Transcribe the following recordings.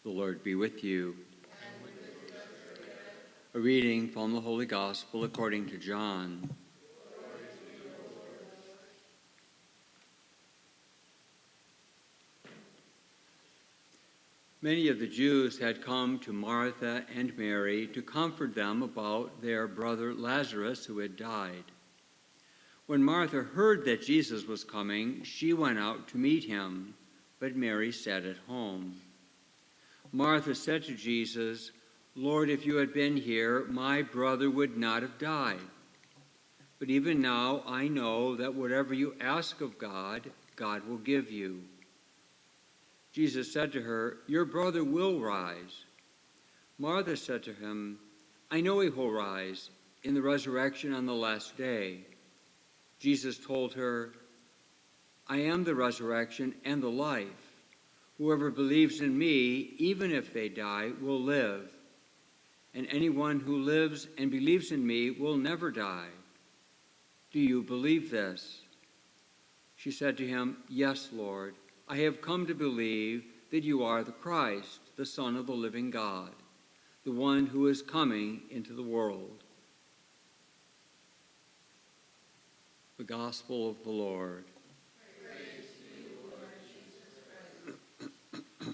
The Lord be with you. A reading from the Holy Gospel according to John. Many of the Jews had come to Martha and Mary to comfort them about their brother Lazarus, who had died. When Martha heard that Jesus was coming, she went out to meet him, but Mary sat at home. Martha said to Jesus, "Lord, if you had been here, my brother would not have died. But even now I know that whatever you ask of God, God will give you." Jesus said to her, "Your brother will rise." Martha said to him, "I know he will rise in the resurrection on the last day." Jesus told her, "I am the resurrection and the life. Whoever believes in me, even if they die, will live. And anyone who lives and believes in me will never die. Do you believe this?" She said to him, "Yes, Lord. I have come to believe that you are the Christ, the Son of the living God, the one who is coming into the world." The Gospel of the Lord. Praise to you, Lord Jesus Christ.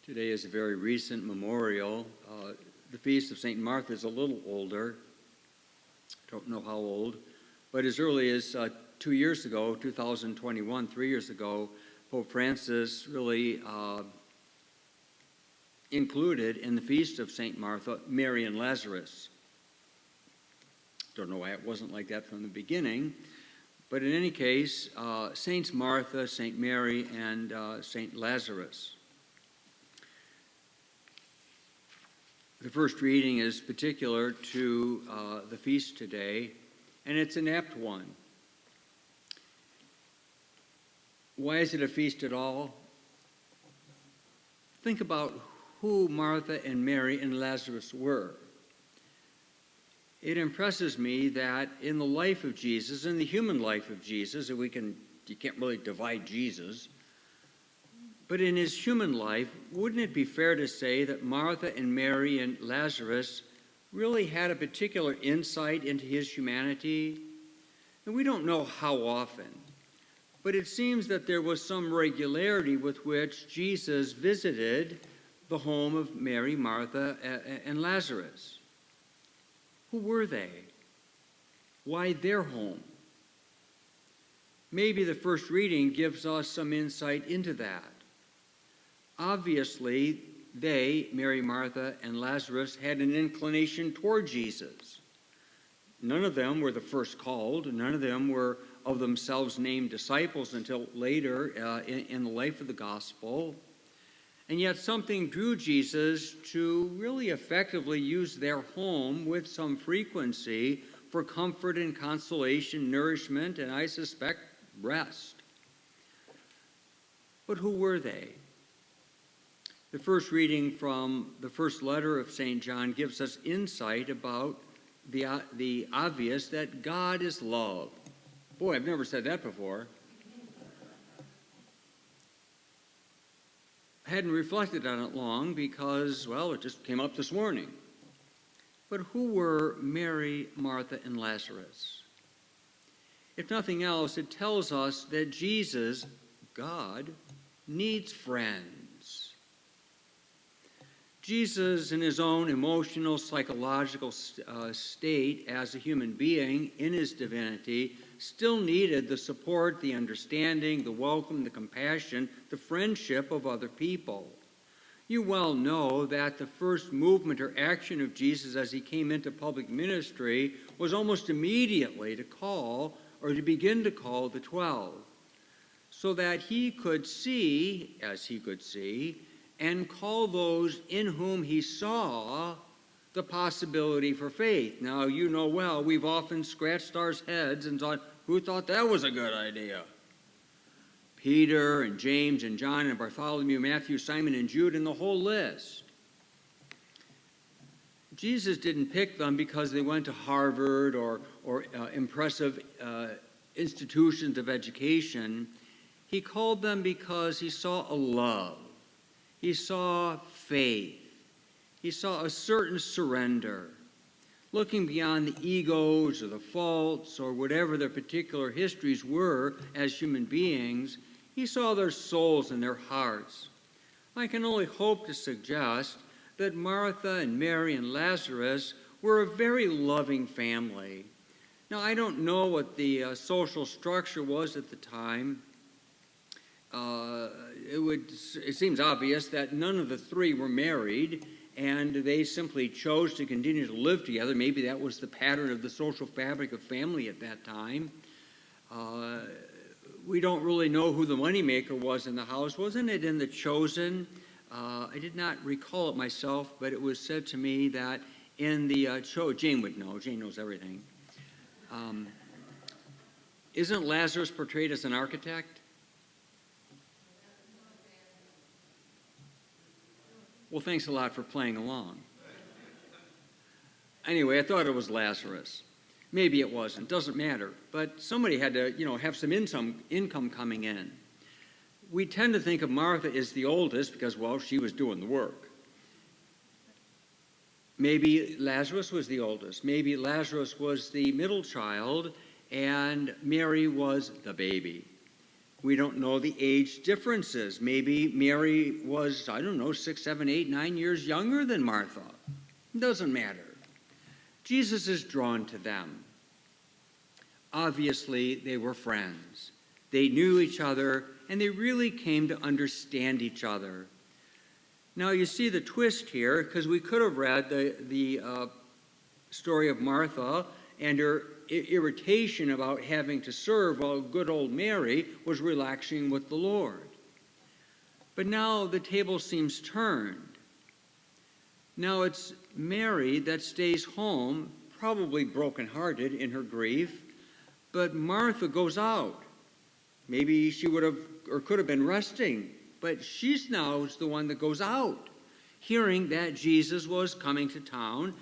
Today is a very recent memorial. The feast of St. Martha is a little older. Don't know how old, but as early as 2 years ago, 2021, 3 years ago, Pope Francis really included in the feast of St. Martha, Mary and Lazarus. Don't know why it wasn't like that from the beginning, but in any case, Saints Martha, St. Mary, and St. Lazarus. The first reading is particular to the feast today, and it's an apt one. Why is it a feast at all? Think about who Martha and Mary and Lazarus were. It impresses me that in the life of Jesus, in the human life of Jesus, and you can't really divide Jesus, but in his human life, wouldn't it be fair to say that Martha and Mary and Lazarus really had a particular insight into his humanity? And we don't know how often, but it seems that there was some regularity with which Jesus visited the home of Mary, Martha, and Lazarus. Who were they? Why their home? Maybe the first reading gives us some insight into that. Obviously, they, Mary, Martha, and Lazarus, had an inclination toward Jesus. None of them were the first called. None of them were of themselves named disciples until later in the life of the gospel. And yet something drew Jesus to really effectively use their home with some frequency for comfort and consolation, nourishment, and I suspect rest. But who were they? The first reading from the first letter of St. John gives us insight about the obvious, that God is love. Boy, I've never said that before. I hadn't reflected on it long because, well, it just came up this morning. But who were Mary, Martha, and Lazarus? If nothing else, it tells us that Jesus, God, needs friends. Jesus, in his own emotional, psychological state as a human being in his divinity, still needed the support, the understanding, the welcome, the compassion, the friendship of other people. You well know that the first movement or action of Jesus as he came into public ministry was almost immediately to call, or to begin to call, the 12, so that he could see, as he could see, and call those in whom he saw the possibility for faith. Now, you know well, we've often scratched our heads and thought, who thought that was a good idea? Peter and James and John and Bartholomew, Matthew, Simon and Jude, and the whole list. Jesus didn't pick them because they went to Harvard or impressive institutions of education. He called them because he saw a love. He saw faith. He saw a certain surrender. Looking beyond the egos or the faults or whatever their particular histories were as human beings, he saw their souls and their hearts. I can only hope to suggest that Martha and Mary and Lazarus were a very loving family. Now, I don't know what the social structure was at the time. It seems obvious that none of the three were married, and they simply chose to continue to live together. Maybe that was the pattern of the social fabric of family at that time. We don't really know who the moneymaker was in the house. Wasn't it in The Chosen? I did not recall it myself, but it was said to me that in the show, Jane would know. Jane knows everything. Isn't Lazarus portrayed as an architect? Well, thanks a lot for playing along. Anyway, I thought it was Lazarus. Maybe it wasn't. Doesn't matter. But somebody had to, have some income coming in. We tend to think of Martha as the oldest because, well, she was doing the work. Maybe Lazarus was the oldest. Maybe Lazarus was the middle child and Mary was the baby. We don't know the age differences. Maybe Mary was, 6, 7, 8, 9 years younger than Martha. It doesn't matter. Jesus is drawn to them. Obviously, they were friends. They knew each other, and they really came to understand each other. Now, you see the twist here, because we could have read the story of Martha and her irritation about having to serve while good old Mary was relaxing with the Lord. But now the table seems turned. Now it's Mary that stays home, probably brokenhearted in her grief, but Martha goes out. Maybe she would have or could have been resting, but she's now the one that goes out, hearing that Jesus was coming to town.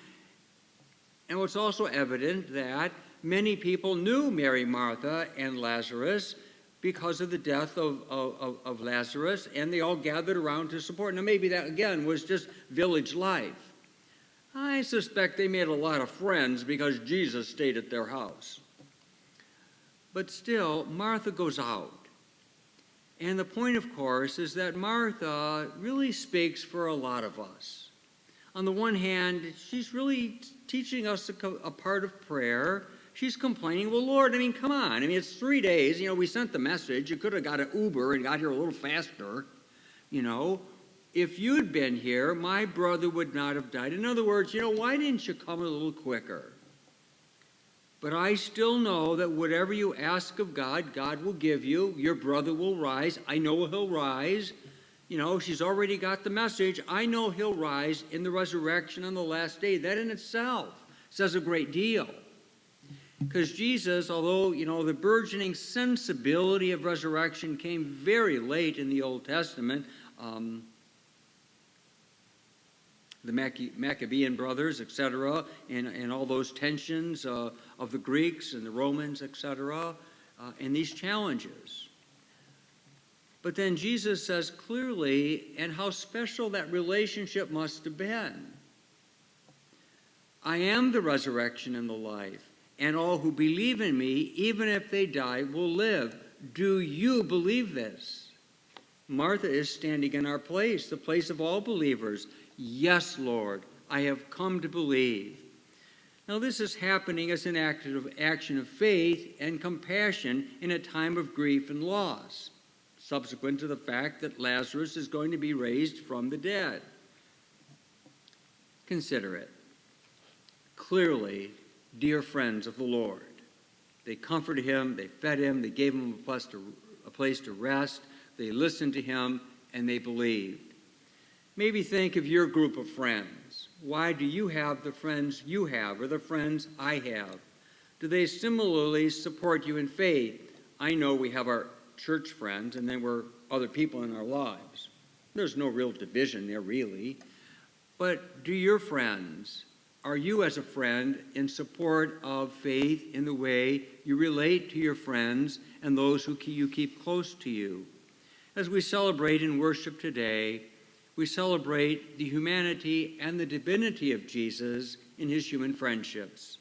And it's also evident that many people knew Mary, Martha, and Lazarus because of the death of Lazarus, and they all gathered around to support. Now, maybe that, again, was just village life. I suspect they made a lot of friends because Jesus stayed at their house. But still, Martha goes out. And the point, of course, is that Martha really speaks for a lot of us. On the one hand, she's really teaching us a part of prayer. She's complaining, well, Lord, come on. It's 3 days. We sent the message. You could have got an Uber and got here a little faster. If you'd been here, my brother would not have died. In other words, why didn't you come a little quicker? But I still know that whatever you ask of God, God will give you. Your brother will rise. I know he'll rise. She's already got the message. I know he'll rise in the resurrection on the last day. That in itself says a great deal. Because Jesus, although, the burgeoning sensibility of resurrection came very late in the Old Testament, the Maccabean brothers, etc., and all those tensions of the Greeks and the Romans, etc., and these challenges. But then Jesus says clearly, and how special that relationship must have been. I am the resurrection and the life, and all who believe in me, even if they die, will live. Do you believe this? Martha is standing in our place, the place of all believers. Yes, Lord, I have come to believe. Now, this is happening as an action of faith and compassion in a time of grief and loss, subsequent to the fact that Lazarus is going to be raised from the dead. Consider it. Clearly, dear friends of the Lord, they comforted him, they fed him, they gave him a place to rest, they listened to him, and they believed. Maybe think of your group of friends. Why do you have the friends you have, or the friends I have? Do they similarly support you in faith? I know we have our church friends, and then we're other people in our lives. There's no real division there, really. But do your friends are you as a friend in support of faith in the way you relate to your friends and those who you keep close to you? As we celebrate and worship today, we celebrate the humanity and the divinity of Jesus in his human friendships.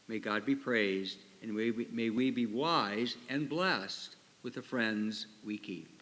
May God be praised, and may we be wise and blessed with the friends we keep.